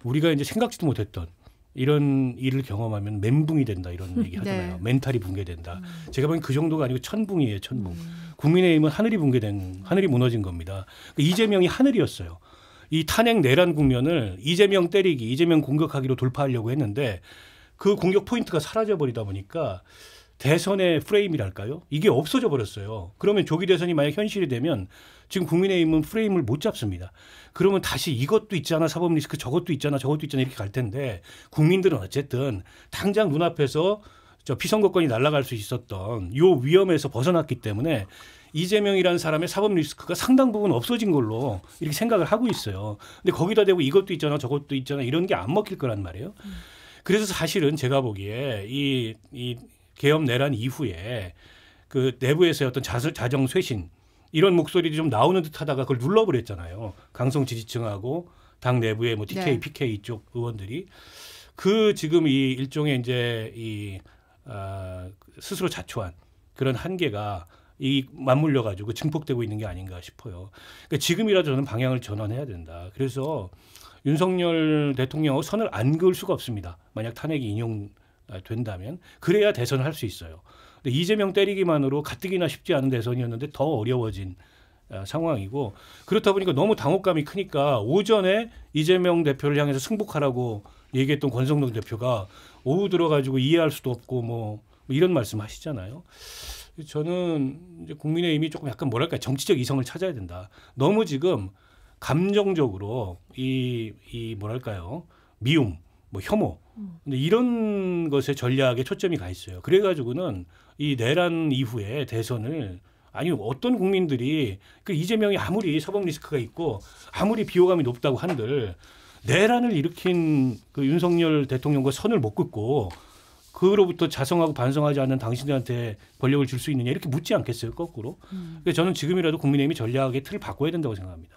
우리가 이제 생각지도 못했던 이런 일을 경험하면 멘붕이 된다 이런 얘기 하잖아요. 네. 멘탈이 붕괴된다. 제가 보기엔 그 정도가 아니고 천붕이에요. 천붕. 국민의힘은 하늘이 무너진 겁니다. 이재명이 하늘이었어요. 이 탄핵 내란 국면을 이재명 때리기, 이재명 공격하기로 돌파하려고 했는데 그 공격 포인트가 사라져버리다 보니까 대선의 프레임이랄까요? 이게 없어져 버렸어요. 그러면 조기 대선이 만약 현실이 되면 지금 국민의힘은 프레임을 못 잡습니다. 그러면 다시 이것도 있잖아, 사법 리스크, 저것도 있잖아 이렇게 갈 텐데 국민들은 어쨌든 당장 눈앞에서 저 피선거권이 날아갈 수 있었던 요 위험에서 벗어났기 때문에 이재명이라는 사람의 사법 리스크가 상당 부분 없어진 걸로 이렇게 생각을 하고 있어요. 근데 거기다 대고 이것도 있잖아, 저것도 있잖아 이런 게 안 먹힐 거란 말이에요. 그래서 사실은 제가 보기에 이 계엄 내란 이후에 그 내부에서의 어떤 자정 쇄신 이런 목소리도 좀 나오는 듯하다가 그걸 눌러버렸잖아요. 강성 지지층하고 당 내부의 뭐 TK, 네. PK 쪽 의원들이 그 지금 이 일종의 이제 스스로 자초한 그런 한계가 이 맞물려 가지고 증폭되고 있는 게 아닌가 싶어요. 그러니까 지금이라도 저는 방향을 전환해야 된다. 그래서 윤석열 대통령하고 선을 안 그을 수가 없습니다. 만약 탄핵이 인용된다면 그래야 대선을 할 수 있어요. 근데 이재명 때리기만으로 가뜩이나 쉽지 않은 대선이었는데 더 어려워진 상황이고 그렇다 보니까 너무 당혹감이 크니까 오전에 이재명 대표를 향해서 승복하라고 얘기했던 권성동 대표가 오후 들어가지고 이해할 수도 없고 뭐 이런 말씀 하시잖아요. 저는 이제 국민의힘이 조금 약간 뭐랄까 정치적 이성을 찾아야 된다. 너무 지금 감정적으로 이 뭐랄까요 미움, 뭐 혐오, 근데 이런 것에 전략에 초점이 가 있어요. 그래가지고는 이 내란 이후에 대선을 아니 어떤 국민들이 그 이재명이 아무리 사법 리스크가 있고 아무리 비호감이 높다고 한들 내란을 일으킨 그 윤석열 대통령과 선을 못 긋고 그로부터 자성하고 반성하지 않는 당신들한테 권력을 줄 수 있느냐 이렇게 묻지 않겠어요 거꾸로. 그래서 저는 지금이라도 국민의힘이 전략의 틀을 바꿔야 된다고 생각합니다.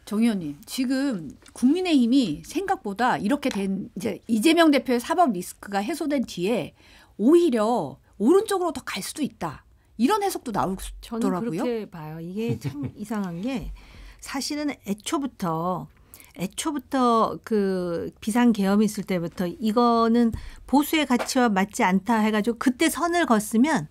정 의원님, 지금 국민의힘이 생각보다 이렇게 된 이제 이재명 대표의 사법 리스크가 해소된 뒤에 오히려 오른쪽으로 더 갈 수도 있다. 이런 해석도 저는 나오더라고요. 그렇게 봐요. 이게 참 이상한 게 사실은 애초부터 그 비상계엄이 있을 때부터 이거는 보수의 가치와 맞지 않다 해가지고 그때 선을 걷으면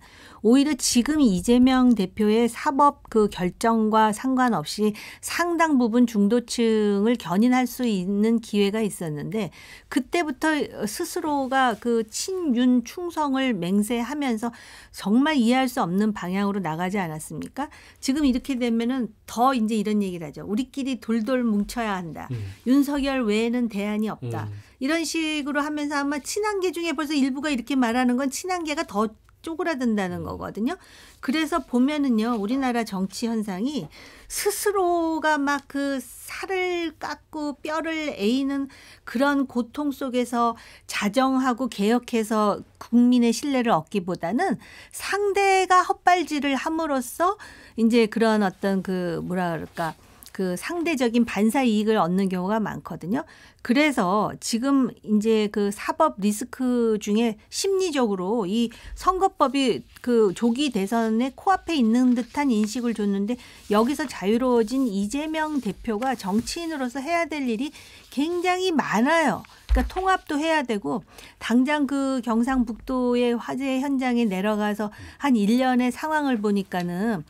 오히려 지금 이재명 대표의 사법 그 결정과 상관없이 상당 부분 중도층을 견인할 수 있는 기회가 있었는데 그때부터 스스로가 그 친윤 충성을 맹세하면서 정말 이해할 수 없는 방향으로 나가지 않았습니까? 지금 이렇게 되면은 더 이제 이런 얘기를 하죠. 우리끼리 돌돌 뭉쳐야 한다. 윤석열 외에는 대안이 없다. 이런 식으로 하면서 아마 친한계 중에 벌써 일부가 이렇게 말하는 건 친한계가 더 쪼그라든다는 거거든요. 그래서 보면은요, 우리나라 정치 현상이 스스로가 막 그 살을 깎고 뼈를 에이는 그런 고통 속에서 자정하고 개혁해서 국민의 신뢰를 얻기보다는 상대가 헛발질을 함으로써 이제 그런 어떤 그 뭐라 그럴까 그 상대적인 반사 이익을 얻는 경우가 많거든요. 그래서 지금 이제 그 사법 리스크 중에 심리적으로 이 선거법이 그 조기 대선의 코앞에 있는 듯한 인식을 줬는데 여기서 자유로워진 이재명 대표가 정치인으로서 해야 될 일이 굉장히 많아요. 그러니까 통합도 해야 되고 당장 그 경상북도의 화재 현장에 내려가서 한 1년의 상황을 보니까는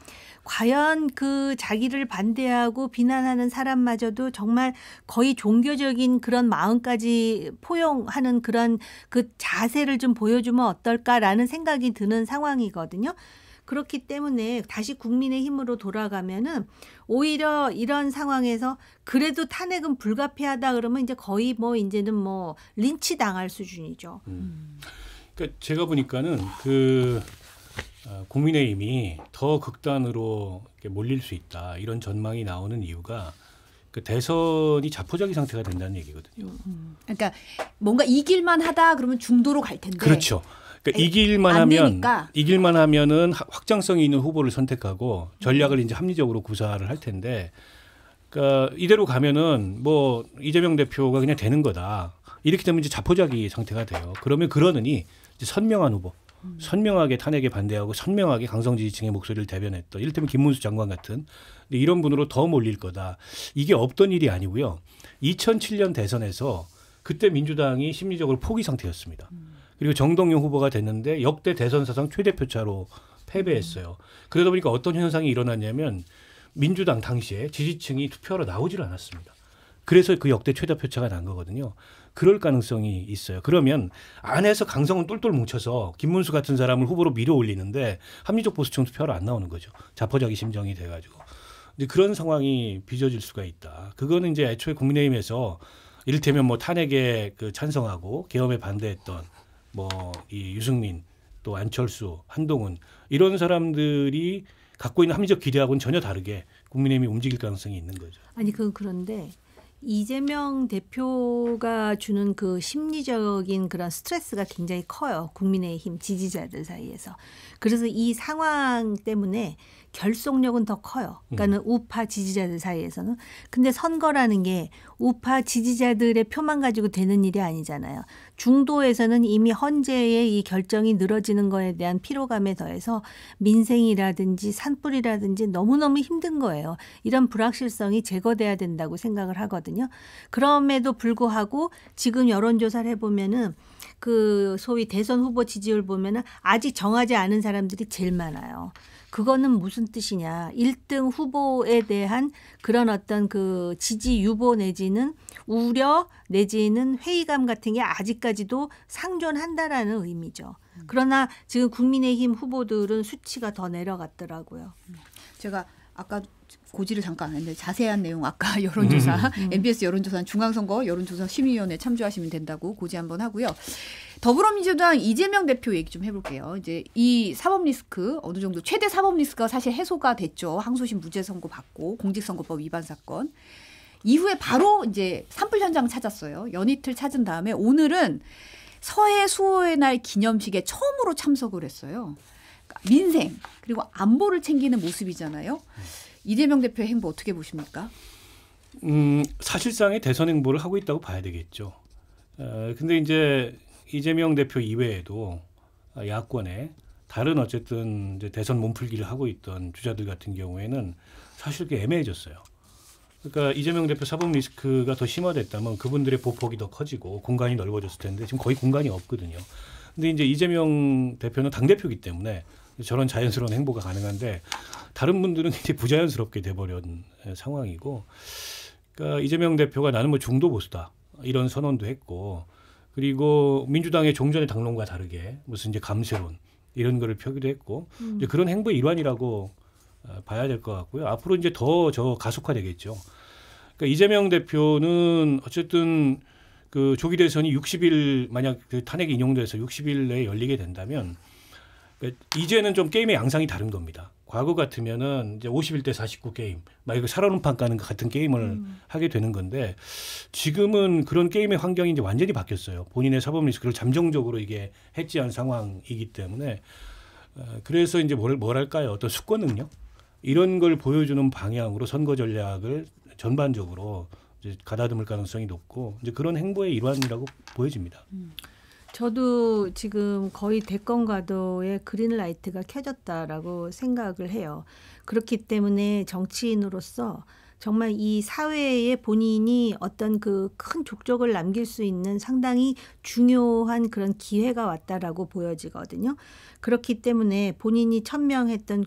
과연 그 자기를 반대하고 비난하는 사람마저도 정말 거의 종교적인 그런 마음까지 포용하는 그런 그 자세를 좀 보여주면 어떨까라는 생각이 드는 상황이거든요. 그렇기 때문에 다시 국민의힘으로 돌아가면은 오히려 이런 상황에서 그래도 탄핵은 불가피하다 그러면 이제 거의 뭐 이제는 뭐 린치 당할 수준이죠. 그러니까 제가 보니까는 국민의힘이 더 극단으로 이렇게 몰릴 수 있다 이런 전망이 나오는 이유가 그 대선이 자포자기 상태가 된다는 얘기거든요. 그러니까 뭔가 이길만 하다 그러면 중도로 갈 텐데. 그렇죠. 그러니까 이길만 하면은 확장성이 있는 후보를 선택하고 전략을 이제 합리적으로 구사를 할 텐데, 그러니까 이대로 가면은 뭐 이재명 대표가 그냥 되는 거다. 이렇게 되면 이제 자포자기 상태가 돼요. 그러느니 이제 선명한 후보. 선명하게 탄핵에 반대하고 선명하게 강성 지지층의 목소리를 대변했던 이를테면 김문수 장관 같은 이런 분으로 더 몰릴 거다. 이게 없던 일이 아니고요. 2007년 대선에서 그때 민주당이 심리적으로 포기 상태였습니다. 그리고 정동영 후보가 됐는데 역대 대선 사상 최대 표차로 패배했어요. 그러다 보니까 어떤 현상이 일어났냐면 민주당 당시에 지지층이 투표하러 나오질 않았습니다. 그래서 그 역대 최다 표차가 난 거거든요. 그럴 가능성이 있어요. 그러면 안에서 강성은 똘똘 뭉쳐서 김문수 같은 사람을 후보로 밀어 올리는데 합리적 보수층 투표하러 안 나오는 거죠. 자포자기 심정이 돼가지고. 이제 그런 상황이 빚어질 수가 있다. 그거는 이제 애초에 국민의힘에서 이를테면 뭐 탄핵에 그 찬성하고 계엄에 반대했던 뭐 이 유승민 또 안철수, 한동훈 이런 사람들이 갖고 있는 합리적 기대하고는 전혀 다르게 국민의힘이 움직일 가능성이 있는 거죠. 아니 그런데 이재명 대표가 주는 그 심리적인 그런 스트레스가 굉장히 커요. 국민의힘 지지자들 사이에서. 그래서 이 상황 때문에 결속력은 더 커요. 그러니까는 우파 지지자들 사이에서는. 근데 선거라는 게 우파 지지자들의 표만 가지고 되는 일이 아니잖아요. 중도에서는 이미 헌재의 이 결정이 늘어지는 거에 대한 피로감에 더해서 민생이라든지 산불이라든지 너무너무 힘든 거예요. 이런 불확실성이 제거돼야 된다고 생각을 하거든요. 그럼에도 불구하고 지금 여론조사를 해보면은 그 소위 대선 후보 지지율 보면은 아직 정하지 않은 사람들이 제일 많아요. 그거는 무슨 뜻이냐. 1등 후보에 대한 그런 어떤 그 지지 유보 내지는 우려 내지는 회의감 같은 게 아직까지도 상존한다라는 의미죠. 그러나 지금 국민의힘 후보들은 수치가 더 내려갔더라고요. 제가 아까 고지를 잠깐 안 했는데 자세한 내용 아까 여론조사 MBS 여론조사는 중앙선거 여론조사 심의위원회 참조하시면 된다고 고지 한번 하고요. 더불어민주당 이재명 대표 얘기 좀 해볼게요. 이제 이 사법 리스크 어느 정도 최대 사법 리스크가 사실 해소가 됐죠. 항소심 무죄 선고 받고 공직선거법 위반 사건 이후에 바로 이제 산불 현장 찾았어요. 연이틀 찾은 다음에 오늘은 서해 수호의 날 기념식에 처음으로 참석을 했어요. 그러니까 민생 그리고 안보를 챙기는 모습이잖아요. 이재명 대표의 행보 어떻게 보십니까? 사실상의 대선 행보를 하고 있다고 봐야 되겠죠. 근데 이제 이재명 대표 이외에도 야권에 다른 어쨌든 이제 대선 몸풀기를 하고 있던 주자들 같은 경우에는 사실 꽤 애매해졌어요. 그러니까 이재명 대표 사법 리스크가 더 심화됐다면 그분들의 보폭이 더 커지고 공간이 넓어졌을 텐데 지금 거의 공간이 없거든요. 근데 이제 이재명 대표는 당대표이기 때문에 저런 자연스러운 행보가 가능한데 다른 분들은 이제 부자연스럽게 돼버린 상황이고 그러니까 이재명 대표가 나는 뭐 중도 보수다 이런 선언도 했고 그리고 민주당의 종전의 당론과 다르게 무슨 이제 감세론 이런 거를 펴기도 했고 이제 그런 행보의 일환이라고 봐야 될 것 같고요. 앞으로 이제 더 가속화되겠죠. 그러니까 이재명 대표는 어쨌든 그 조기 대선이 60일 만약 그 탄핵이 인용돼서 60일 내에 열리게 된다면 그러니까 이제는 좀 게임의 양상이 다른 겁니다. 과거 같으면은 이제 51대 49 게임, 막 이거 살얼음판 까는 것 같은 게임을 하게 되는 건데 지금은 그런 게임의 환경이 이제 완전히 바뀌었어요. 본인의 사법 리스크를 잠정적으로 이게 해지한 상황이기 때문에 그래서 이제 뭐랄까요? 어떤 수권 능력 이런 걸 보여주는 방향으로 선거 전략을 전반적으로 이제 가다듬을 가능성이 높고 이제 그런 행보의 일환이라고 보여집니다. 저도 지금 거의 대권과도에 그린라이트가 켜졌다라고 생각을 해요. 그렇기 때문에 정치인으로서 정말 이 사회에 본인이 어떤 그 큰 족적을 남길 수 있는 상당히 중요한 그런 기회가 왔다라고 보여지거든요. 그렇기 때문에 본인이 천명했던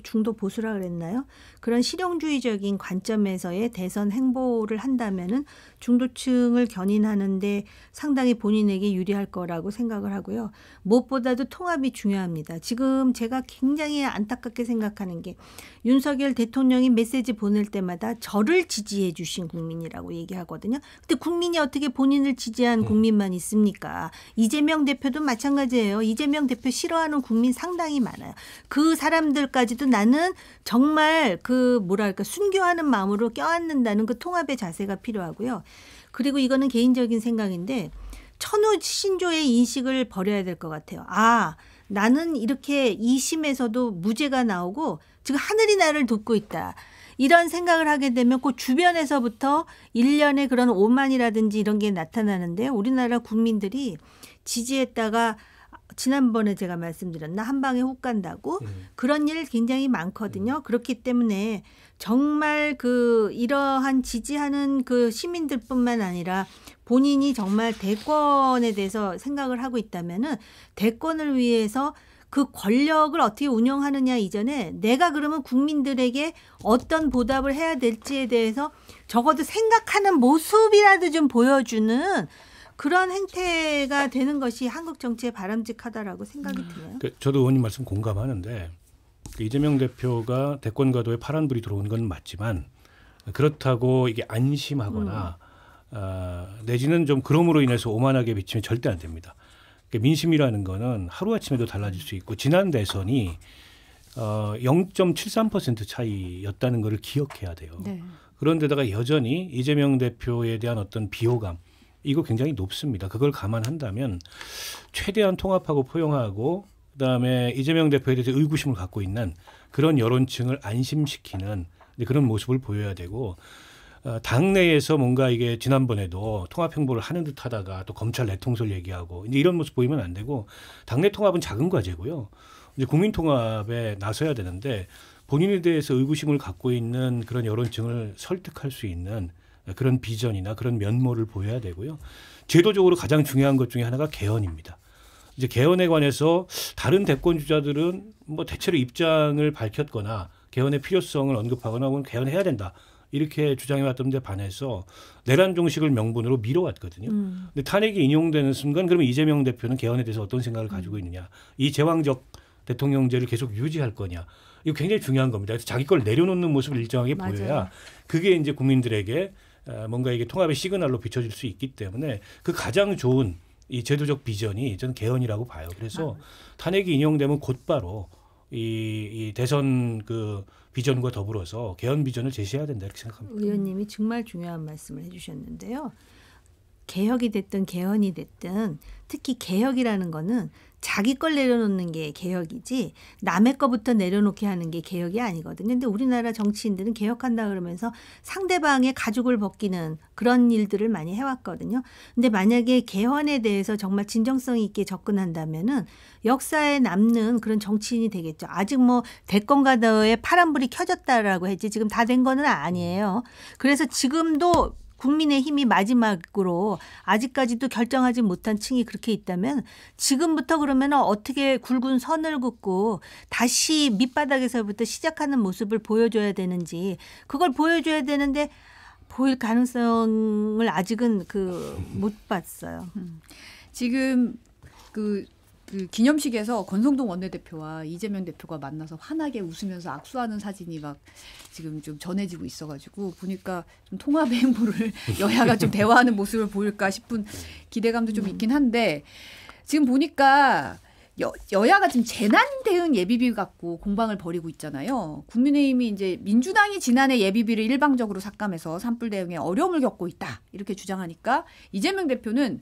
중도 보수라 그랬나요? 그런 실용주의적인 관점에서의 대선 행보를 한다면은 중도층을 견인하는데 상당히 본인에게 유리할 거라고 생각을 하고요. 무엇보다도 통합이 중요합니다. 지금 제가 굉장히 안타깝게 생각하는 게 윤석열 대통령이 메시지 보낼 때마다 저를 지지해 주신 국민이라고 얘기하거든요. 근데 국민이 어떻게 본인을 지지한 국민만 있습니까? 이재명 대표도 마찬가지예요. 이재명 대표 싫어하는 국민 상당히 많아요. 그 사람들까지도 나는 정말 그 뭐랄까 순교하는 마음으로 껴안는다는 그 통합의 자세가 필요하고요. 그리고 이거는 개인적인 생각인데 천우 신조의 인식을 버려야 될 것 같아요. 아, 나는 이렇게 2심에서도 무죄가 나오고 지금 하늘이 나를 돕고 있다. 이런 생각을 하게 되면 그 주변에서부터 일련의 그런 오만이라든지 이런 게 나타나는데 우리나라 국민들이 지지했다가 지난번에 제가 말씀드렸나 한 방에 훅 간다고 그런 일 굉장히 많거든요. 그렇기 때문에 정말 이러한 지지하는 시민들뿐만 아니라 본인이 정말 대권에 대해서 생각을 하고 있다면은 대권을 위해서 그 권력을 어떻게 운영하느냐 이전에 내가 그러면 국민들에게 어떤 보답을 해야 될지에 대해서 적어도 생각하는 모습이라도 좀 보여주는 그런 행태가 되는 것이 한국 정치에 바람직하다라고 생각이 드네요. 저도 의원님 말씀 공감하는데 이재명 대표가 대권 가도에 파란불이 들어온 건 맞지만 그렇다고 이게 안심하거나 내지는 좀 그럼으로 인해서 오만하게 비치면 절대 안 됩니다. 민심이라는 거는 하루아침에도 달라질 수 있고 지난 대선이 0.73% 차이였다는 걸 기억해야 돼요. 네. 그런데다가 여전히 이재명 대표에 대한 어떤 비호감 이거 굉장히 높습니다. 그걸 감안한다면 최대한 통합하고 포용하고 그다음에 이재명 대표에 대해서 의구심을 갖고 있는 그런 여론층을 안심시키는 그런 모습을 보여야 되고 당내에서 뭔가 이게 지난번에도 통합 행보를 하는 듯 하다가 또 검찰 내통설 얘기하고 이제 이런 모습 보이면 안 되고 당내 통합은 작은 과제고요. 이제 국민 통합에 나서야 되는데 본인에 대해서 의구심을 갖고 있는 그런 여론층을 설득할 수 있는 그런 비전이나 그런 면모를 보여야 되고요. 제도적으로 가장 중요한 것 중에 하나가 개헌입니다. 이제 개헌에 관해서 다른 대권 주자들은 뭐 대체로 입장을 밝혔거나 개헌의 필요성을 언급하거나 혹은 개헌해야 된다. 이렇게 주장해 왔던 데 반해서 내란 종식을 명분으로 미뤄왔거든요. 근데 탄핵이 인용되는 순간 그러면 이재명 대표는 개헌에 대해서 어떤 생각을 가지고 있느냐. 이 제왕적 대통령제를 계속 유지할 거냐. 이거 굉장히 중요한 겁니다. 그래서 자기 걸 내려놓는 모습을 일정하게 맞아요. 보여야 그게 이제 국민들에게 뭔가 이게 통합의 시그널로 비춰질 수 있기 때문에 그 가장 좋은 이 제도적 비전이 저는 개헌이라고 봐요. 그래서 탄핵이 인용되면 곧바로 이 대선 비전과 더불어서 개헌 비전을 제시해야 된다 이렇게 생각합니다. 의원님이 정말 중요한 말씀을 해주셨는데요. 개혁이 됐든 개헌이 됐든 특히 개혁이라는 거는 자기 걸 내려놓는 게 개혁이지 남의 거부터 내려놓게 하는 게 개혁이 아니거든요. 근데 우리나라 정치인들은 개혁한다 그러면서 상대방의 가죽을 벗기는 그런 일들을 많이 해왔거든요. 근데 만약에 개헌에 대해서 정말 진정성 있게 접근한다면은 역사에 남는 그런 정치인이 되겠죠. 아직 뭐 대권 가도에 파란불이 켜졌다라고 했지 지금 다 된 거는 아니에요. 그래서 지금도 국민의힘이 마지막으로 아직까지도 결정하지 못한 층이 그렇게 있다면 지금부터 그러면 어떻게 굵은 선을 긋고 다시 밑바닥에서부터 시작하는 모습을 보여줘야 되는지 그걸 보여줘야 되는데 보일 가능성을 아직은 못 봤어요. 지금 그 기념식에서 권성동 원내대표와 이재명 대표가 만나서 환하게 웃으면서 악수하는 사진이 막 지금 좀 전해지고 있어가지고 보니까 좀 통합의 행보를 여야가 좀 대화하는 모습을 보일까 싶은 기대감도 좀 있긴 한데 지금 보니까 여야가 지금 재난 대응 예비비 갖고 공방을 벌이고 있잖아요. 국민의힘이 이제 민주당이 지난해 예비비를 일방적으로 삭감해서 산불 대응에 어려움을 겪고 있다 이렇게 주장하니까 이재명 대표는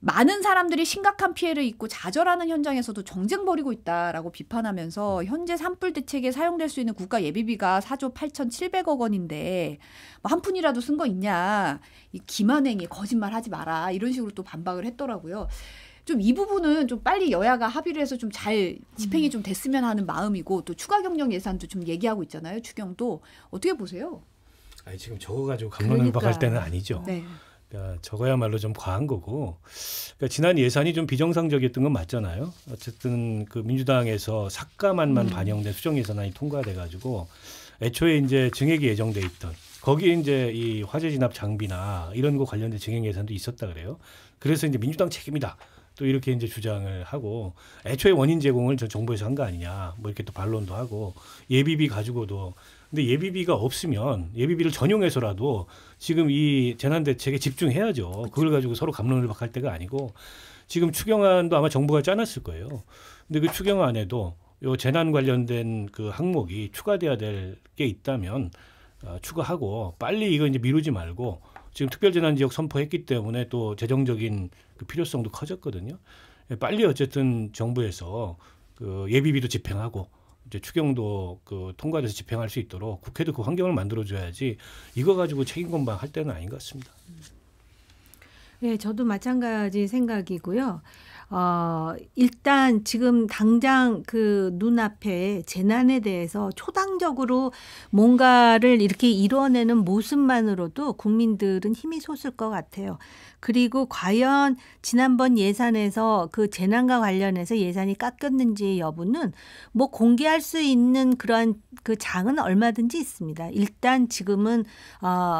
많은 사람들이 심각한 피해를 입고 좌절하는 현장에서도 정쟁 벌이고 있다라고 비판하면서 현재 산불 대책에 사용될 수 있는 국가 예비비가 4조 8,700억 원인데 뭐 한 푼이라도 쓴 거 있냐. 이 기만행위 거짓말하지 마라. 이런 식으로 또 반박을 했더라고요. 좀 이 부분은 좀 빨리 여야가 합의를 해서 좀 잘 집행이 좀 됐으면 하는 마음이고 또 추가 경정 예산도 좀 얘기하고 있잖아요. 추경도. 어떻게 보세요? 아니, 지금 저거 가지고 강론을 박할 때는 아니죠. 네. 그러니까 저거야말로 좀 과한 거고 그러니까 지난 예산이 좀 비정상적이었던 건 맞잖아요. 어쨌든 민주당에서 삭감안만 반영된 수정 예산안이 통과돼가지고 애초에 이제 증액이 예정돼 있던 거기에 이제 이 화재 진압 장비나 이런 거 관련된 증액 예산도 있었다 그래요. 그래서 이제 민주당 책임이다. 또 이렇게 이제 주장을 하고 애초에 원인 제공을 저 정부에서 한 거 아니냐 뭐 이렇게 또 반론도 하고 예비비 가지고도 근데 예비비가 없으면 예비비를 전용해서라도 지금 이 재난 대책에 집중해야죠. 그렇죠. 그걸 가지고 서로 갑론을 박할 때가 아니고 지금 추경안도 아마 정부가 짜놨을 거예요. 근데 그 추경안에도 요 재난 관련된 항목이 추가돼야 될 게 있다면 추가하고 빨리 이거 이제 미루지 말고 지금 특별재난지역 선포했기 때문에 또 재정적인 필요성도 커졌거든요. 빨리 어쨌든 정부에서 예비비도 집행하고 이제 추경도 통과돼서 집행할 수 있도록 국회도 그 환경을 만들어줘야지 이거 가지고 책임 공방 할 때는 아닌 것 같습니다. 네, 저도 마찬가지 생각이고요. 일단 지금 당장 그 눈앞에 재난에 대해서 초당적으로 뭔가를 이렇게 이뤄내는 모습만으로도 국민들은 힘이 솟을 것 같아요. 그리고 과연 지난번 예산에서 그 재난과 관련해서 예산이 깎였는지 여부는 뭐 공개할 수 있는 그러한 그 장은 얼마든지 있습니다. 일단 지금은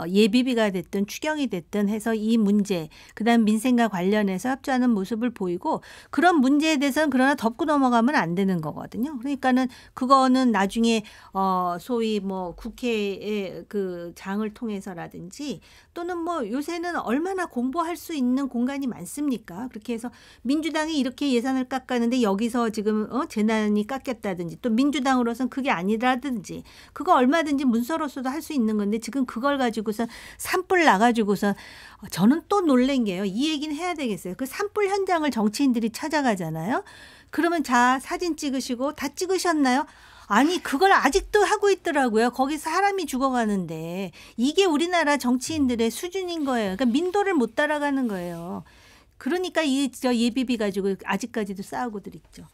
예비비가 됐든 추경이 됐든 해서 이 문제, 그다음 민생과 관련해서 협조하는 모습을 보이고 그런 문제에 대해서는 그러나 덮고 넘어가면 안 되는 거거든요. 그러니까는 그거는 나중에 소위 뭐 국회의 그 장을 통해서라든지 또는 뭐 요새는 얼마나 공부할 수 있는 공간이 많습니까? 그렇게 해서 민주당이 이렇게 예산을 깎았는데 여기서 지금 재난이 깎였다든지 또 민주당으로서는 그게 아니라든지 그거 얼마든지 문서로서도 할 수 있는 건데 지금 그걸 가지고서 산불 나가지고서 저는 또 놀란 게요. 이 얘기는 해야 되겠어요. 그 산불 현장을 정치인들이 찾아가잖아요. 그러면 자 사진 찍으시고 다 찍으셨나요? 아니 그걸 아직도 하고 있더라고요. 거기서 사람이 죽어가는데 이게 우리나라 정치인들의 수준인 거예요. 그러니까 민도를 못 따라가는 거예요. 그러니까 이 예비비 가지고 아직까지도 싸우고들 있죠.